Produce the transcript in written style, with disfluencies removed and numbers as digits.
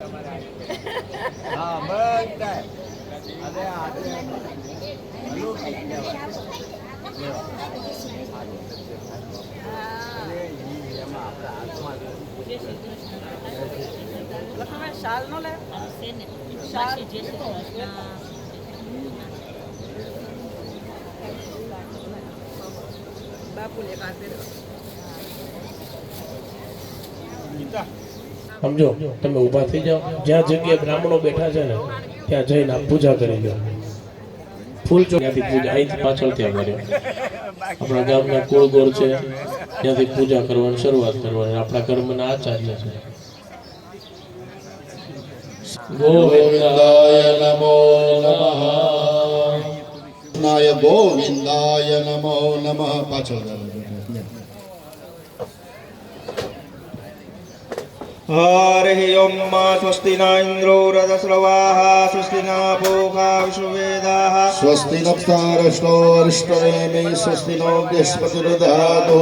હા બધા અરે આજે અલૌકિક કહેવાય. એમાં આપણા હાથમાં શાલ નો લે શાલ બાપુ લે સમજો તમે ઊભા થઈ જાઓ, જ્યાં જગ્યાએ બ્રાહ્મણો બેઠા છે ને ત્યાં જઈને આપ પૂજા કરી લો. ફૂલ ચોક્યાથી પૂજા અહીંથી પાછળથી અમાર્યો આપણા ગામના કુળગોર છે ત્યાંથી પૂજા કરવાની શરૂઆત કરવાની. આપણા કર્મના આચાર્ય છે. ગોવિંદાય નમો નમઃ. નાય ગોવિંદાય નમો નમઃ. પાછળ हरि ओम स्वस्ति न इंद्रो रथस्रवाः स्वस्ति न पूषा विश्ववेदाः स्वस्ति नक्षत्रश्लो अरिष्टनेमि स्वस्ति नो बृहस्पतिर्दधातु.